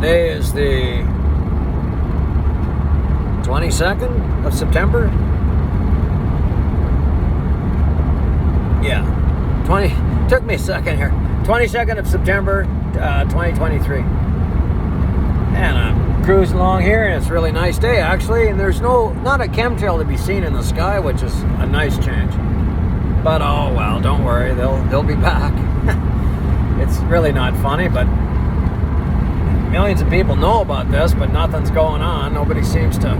Today is the 22nd of September. Yeah, took me a second here. 22nd of September, 2023. And I'm cruising along here, and it's a really nice day actually, and there's not a chemtrail to be seen in the sky, which is a nice change. But oh well, don't worry, they'll be back. It's really not funny, but millions of people know about this, but nothing's going on. Nobody seems to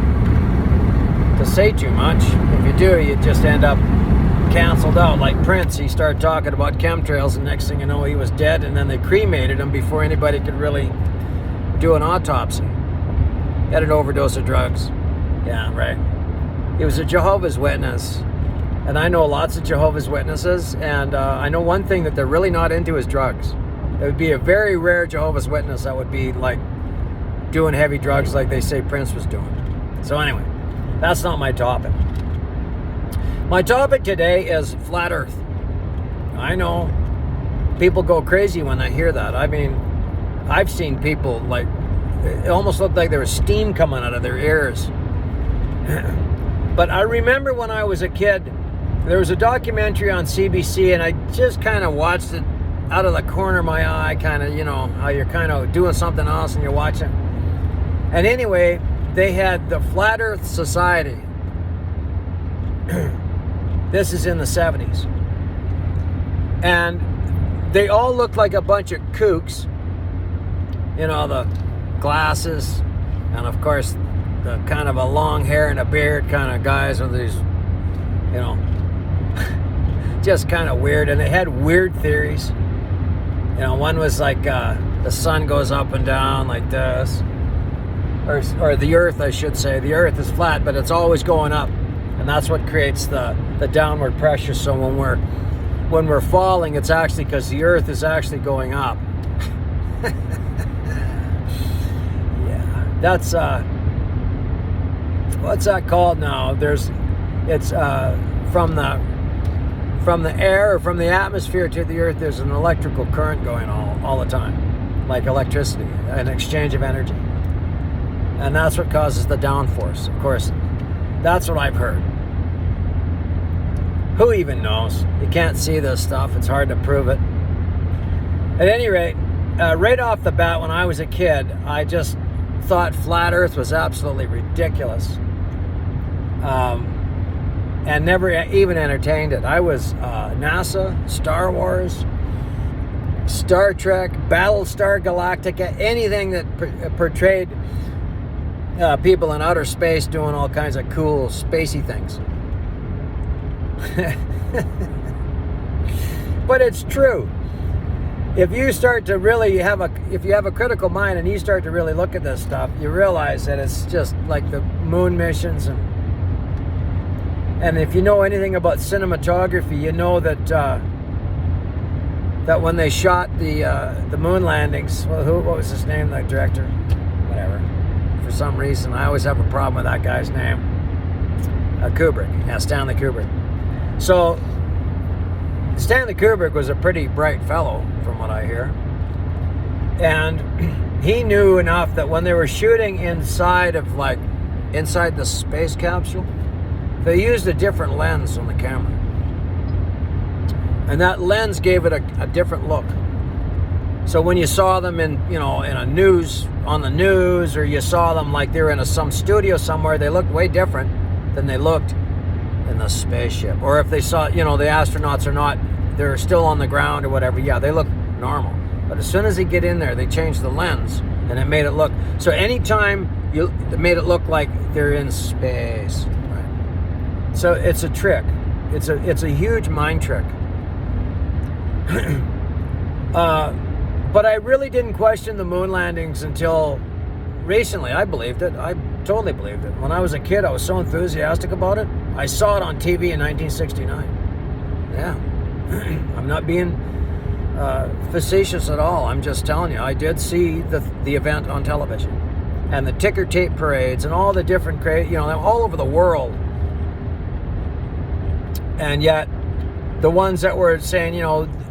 say too much. If you do, you just end up canceled out. Like Prince, he started talking about chemtrails, and next thing you know, he was dead, and then they cremated him before anybody could really do an autopsy. He had an overdose of drugs. Yeah, right. He was a Jehovah's Witness. And I know lots of Jehovah's Witnesses, and I know one thing that they're really not into is drugs. It would be a very rare Jehovah's Witness that would be like doing heavy drugs like they say Prince was doing. So anyway, that's not my topic. My topic today is flat earth. I know people go crazy when they hear that. I mean, I've seen people like, it almost looked like there was steam coming out of their ears. But I remember when I was a kid, there was a documentary on CBC, and I just kind of watched it out of the corner of my eye, kind of, you know, how you're kind of doing something else and you're watching. And anyway, they had the Flat Earth Society. This is in the 70s. And they all looked like a bunch of kooks. You know, the glasses, and of course, the kind of a long hair and a beard kind of guys with these, you know, just kind of weird. And they had weird theories. You know, one was like the sun goes up and down like this, or the earth, I should say. The earth is flat, but it's always going up, and that's what creates the downward pressure. So when we're falling, it's actually because the earth is actually going up. Yeah, that's what's that called now? It's from the air or from the atmosphere to the earth, there's an electrical current going all the time, like electricity, an exchange of energy. And that's what causes the downforce. Of course, that's what I've heard. Who even knows? You can't see this stuff. It's hard to prove it. At any rate, right off the bat, when I was a kid, I just thought flat earth was absolutely ridiculous. And never even entertained it. I was NASA, Star Wars, Star Trek, Battlestar Galactica, anything that portrayed people in outer space doing all kinds of cool spacey things. But it's true. If you start to really if you have a critical mind and you start to really look at this stuff, you realize that it's just like the moon missions, and if you know anything about cinematography, you know that that when they shot the moon landings, well, what was his name, the director? Whatever. For some reason, I always have a problem with that guy's name. Kubrick. Yeah, Stanley Kubrick. So Stanley Kubrick was a pretty bright fellow, from what I hear. And he knew enough that when they were shooting inside the space capsule, they used a different lens on the camera. And that lens gave it a different look. So when you saw them on the news, or you saw them like they were in some studio somewhere, they looked way different than they looked in the spaceship. Or if they saw, the astronauts they're still on the ground or whatever, yeah, they look normal. But as soon as they get in there, they change the lens, and it made it look, so anytime it made it look like they're in space. So it's a trick. It's a huge mind trick. But I really didn't question the moon landings until recently. I believed it. I totally believed it. When I was a kid, I was so enthusiastic about it. I saw it on TV in 1969. Yeah. I'm not being facetious at all. I'm just telling you. I did see the event on television. And the ticker tape parades and all the different, all over the world. And yet, the ones that were saying,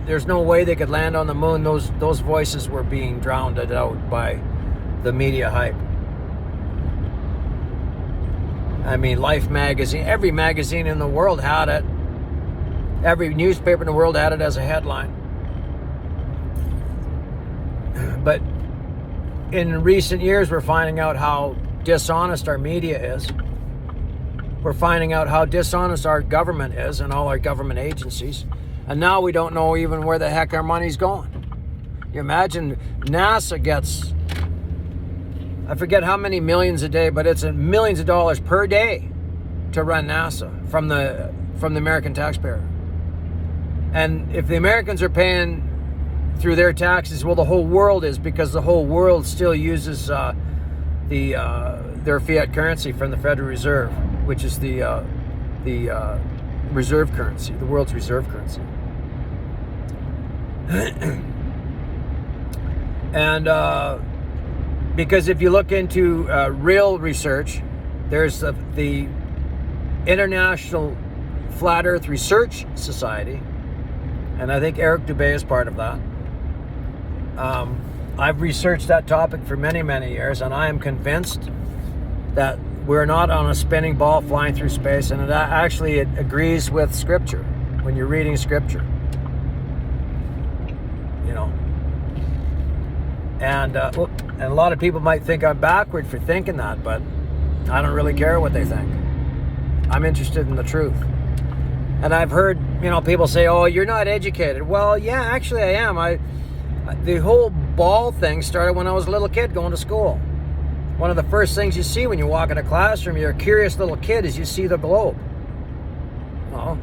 there's no way they could land on the moon, those voices were being drowned out by the media hype. I mean, Life magazine, every magazine in the world had it. Every newspaper in the world had it as a headline. But in recent years, we're finding out how dishonest our media is. We're finding out how dishonest our government is and all our government agencies. And now we don't know even where the heck our money's going. You imagine NASA gets, I forget how many millions a day, but it's millions of dollars per day to run NASA from the American taxpayer. And if the Americans are paying through their taxes, well, the whole world is, because the whole world still uses their fiat currency from the Federal Reserve, which is the reserve currency, the world's reserve currency. And because if you look into real research, there's the International Flat Earth Research Society, and I think Eric Dubé is part of that. I've researched that topic for many, many years, and I am convinced that we're not on a spinning ball flying through space, and it agrees with Scripture when you're reading Scripture. You know. And a lot of people might think I'm backward for thinking that, but I don't really care what they think. I'm interested in the truth. And I've heard, people say, "Oh, you're not educated." Well, yeah, actually I am. The whole ball thing started when I was a little kid going to school. One of the first things you see when you walk in a classroom, you're a curious little kid, is you see the globe. Well,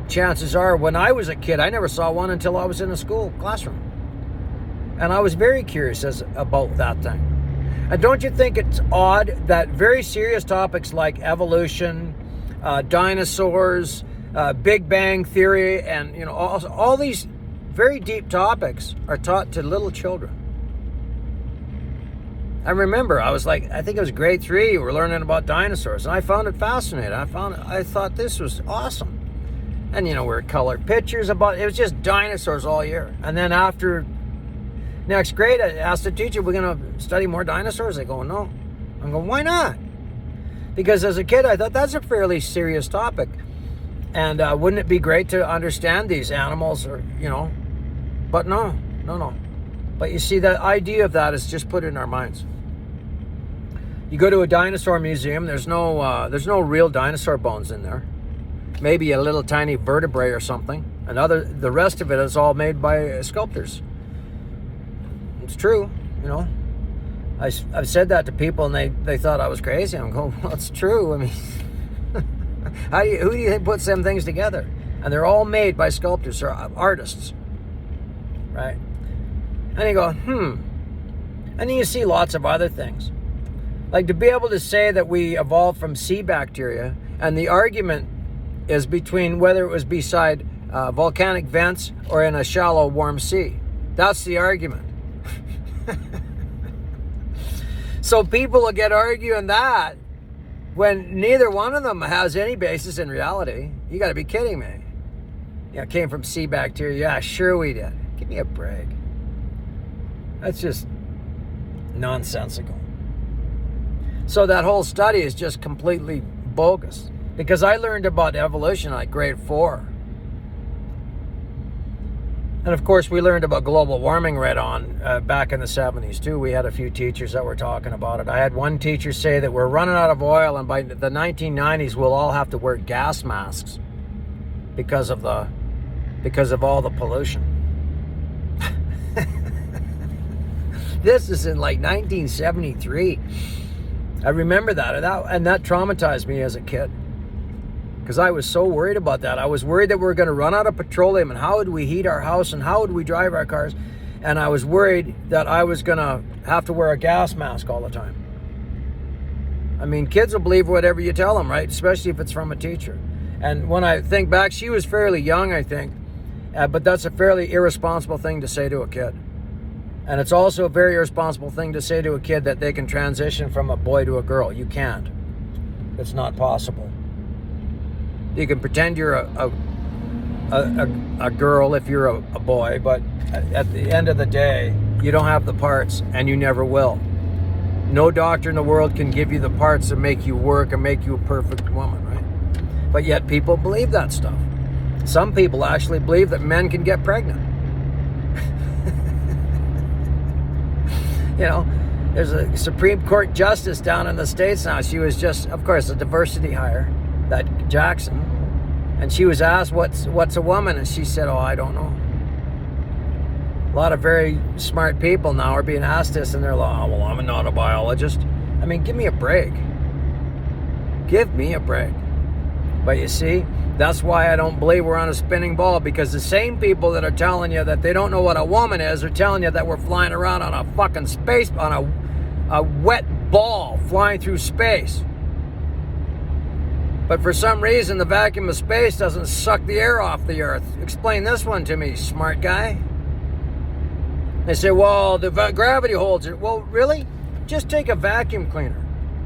chances are when I was a kid, I never saw one until I was in a school classroom. And I was very curious about that thing. And don't you think it's odd that very serious topics like evolution, dinosaurs, Big Bang Theory, and all these very deep topics are taught to little children? I remember I think it was grade 3, we were learning about dinosaurs, and I found it fascinating. I thought this was awesome. And we were colored pictures it was just dinosaurs all year. And then after next grade, I asked the teacher, "We're going to study more dinosaurs?" They go, "No." I'm going, "Why not?" Because as a kid, I thought that's a fairly serious topic. And wouldn't it be great to understand these animals, but no. But you see, the idea of that is just put in our minds. You go to a dinosaur museum, there's no real dinosaur bones in there. Maybe a little tiny vertebrae or something. The rest of it is all made by sculptors. It's true, I've said that to people and they thought I was crazy. I'm going, well, it's true. I mean, who do you think puts them things together? And they're all made by sculptors or artists, right? And you go, And then you see lots of other things. Like to be able to say that we evolved from sea bacteria, and the argument is between whether it was beside volcanic vents or in a shallow, warm sea. That's the argument. So people will get arguing that when neither one of them has any basis in reality. You got to be kidding me. It came from sea bacteria. Yeah, sure we did. Give me a break. That's just nonsensical. So that whole study is just completely bogus, because I learned about evolution like grade 4. And of course, we learned about global warming right on back in the 70s too. We had a few teachers that were talking about it. I had one teacher say that we're running out of oil, and by the 1990s, we'll all have to wear gas masks because of all the pollution. This is in like 1973. I remember that, and that traumatized me as a kid, because I was so worried about that. I was worried that we were going to run out of petroleum, and how would we heat our house, and how would we drive our cars, and I was worried that I was going to have to wear a gas mask all the time. I mean, kids will believe whatever you tell them, right? Especially if it's from a teacher. And when I think back, she was fairly young, I think, but that's a fairly irresponsible thing to say to a kid. And it's also a very irresponsible thing to say to a kid that they can transition from a boy to a girl. You can't. It's not possible. You can pretend you're a girl if you're a boy, but at the end of the day, you don't have the parts, and you never will. No doctor in the world can give you the parts that make you work and make you a perfect woman, right? But yet people believe that stuff. Some people actually believe that men can get pregnant. You know, there's a Supreme Court justice down in the States now. She was just, of course, a diversity hire, that Jackson. And she was asked, what's a woman? And she said, oh, I don't know. A lot of very smart people now are being asked this, and they're like, oh, well, I'm not a biologist. I mean, give me a break. Give me a break. But you see, that's why I don't believe we're on a spinning ball, because the same people that are telling you that they don't know what a woman is are telling you that we're flying around on a fucking space, on a wet ball flying through space. But for some reason, the vacuum of space doesn't suck the air off the Earth. Explain this one to me, smart guy. They say, well, the gravity holds it. Well, really? Just take a vacuum cleaner,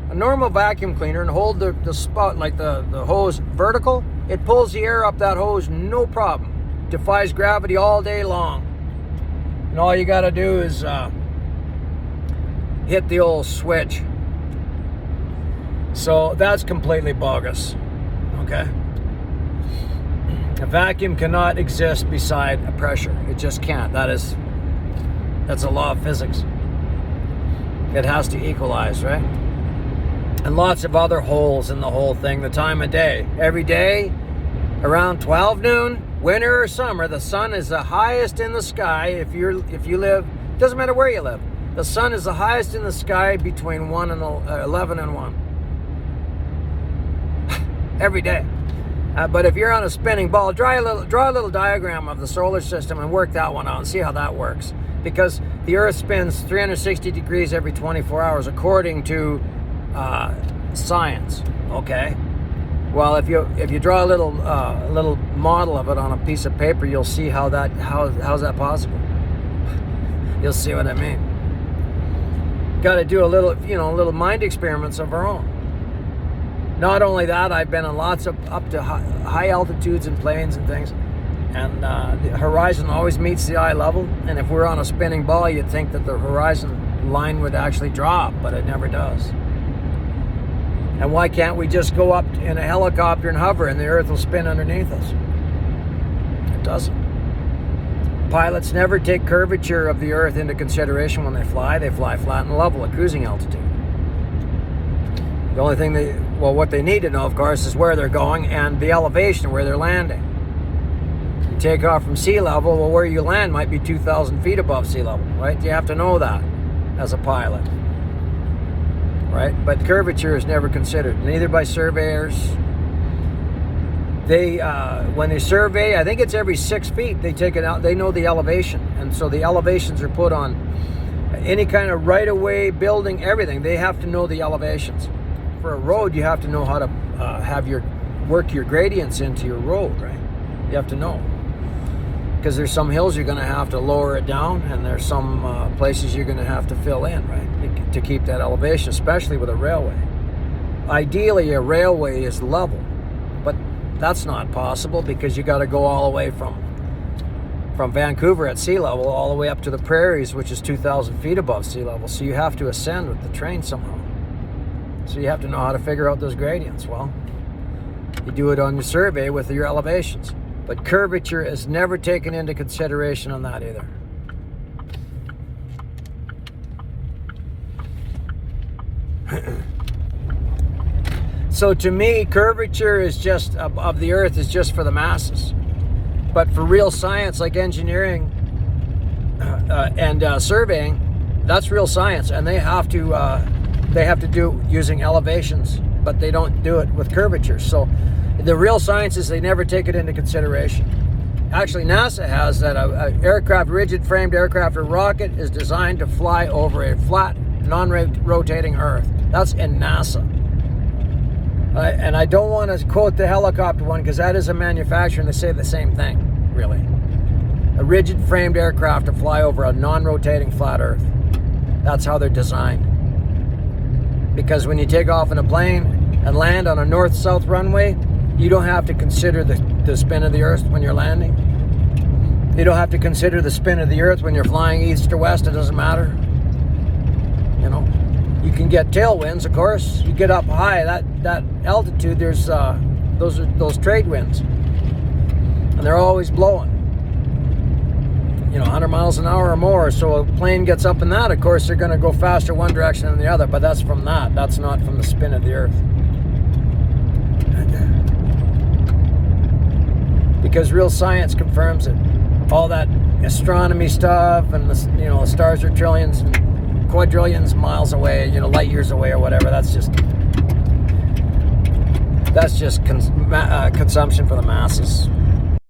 a normal vacuum cleaner, and hold the spout, like the hose vertical. It pulls the air up that hose, no problem. Defies gravity all day long. And all you got to do is hit the old switch. So that's completely bogus, okay? A vacuum cannot exist beside a pressure. It just can't. That's a law of physics. It has to equalize, right? And lots of other holes in the whole thing. The time of day. Every day, around 12 noon, winter or summer, the sun is the highest in the sky. If you live, doesn't matter where you live. The sun is the highest in the sky between 11 and 1. Every day. But if you're on a spinning ball, draw a little diagram of the solar system and work that one out and see how that works. Because the Earth spins 360 degrees every 24 hours, according to science. Okay. Well, if you draw a little model of it on a piece of paper, you'll see how's that possible. You'll see what I mean. Got to do a little mind experiments of our own. Not only that, I've been on lots of up to high altitudes and planes and things, and the horizon always meets the eye level. And if we're on a spinning ball, you'd think that the horizon line would actually drop, but it never does. And why can't we just go up in a helicopter and hover, and the Earth will spin underneath us? It doesn't. Pilots never take curvature of the Earth into consideration when they fly. They fly flat and level at cruising altitude. The only thing what they need to know, of course, is where they're going and the elevation where they're landing. You take off from sea level, well, where you land might be 2,000 feet above sea level, right? You have to know that as a pilot, right? But curvature is never considered, neither by surveyors. When they survey, I think it's every 6 feet, they take it out. They know the elevation, and so the elevations are put on any kind of right-of-way, building, everything. They have to know the elevations. For a road, you have to know how to work your gradients into your road, right? You have to know. Because there's some hills you're going to have to lower it down, and there's some places you're going to have to fill in, right? To keep that elevation, especially with a railway. Ideally, a railway is level, but that's not possible because you got to go all the way from Vancouver at sea level all the way up to the prairies, which is 2,000 feet above sea level. So you have to ascend with the train somehow. So you have to know how to figure out those gradients. Well, you do it on your survey with your elevations. But curvature is never taken into consideration on that either. So to me, curvature is just of the Earth is just for the masses. But for real science like engineering and surveying, that's real science, and they have to do using elevations, but they don't do it with curvature. So the real science is they never take it into consideration. Actually, NASA has that a rigid-framed aircraft or rocket is designed to fly over a flat, non-rotating Earth. That's in NASA. And I don't want to quote the helicopter one because that is a manufacturer and they say the same thing, really. A rigid-framed aircraft to fly over a non-rotating flat Earth. That's how they're designed. Because when you take off in a plane and land on a north-south runway, you don't have to consider the spin of the Earth when you're landing. You don't have to consider the spin of the Earth when you're flying east or west. It doesn't matter. You know, You can get tailwinds, of course. You get up high, that altitude, there's those trade winds, and they're always blowing. 100 miles an hour or more. So a plane gets up in that, of course, they're going to go faster one direction than the other. But that's from that. That's not from the spin of the Earth. Because real science confirms it. All that astronomy stuff and the stars are trillions and quadrillions miles away, light years away or whatever. That's just consumption for the masses.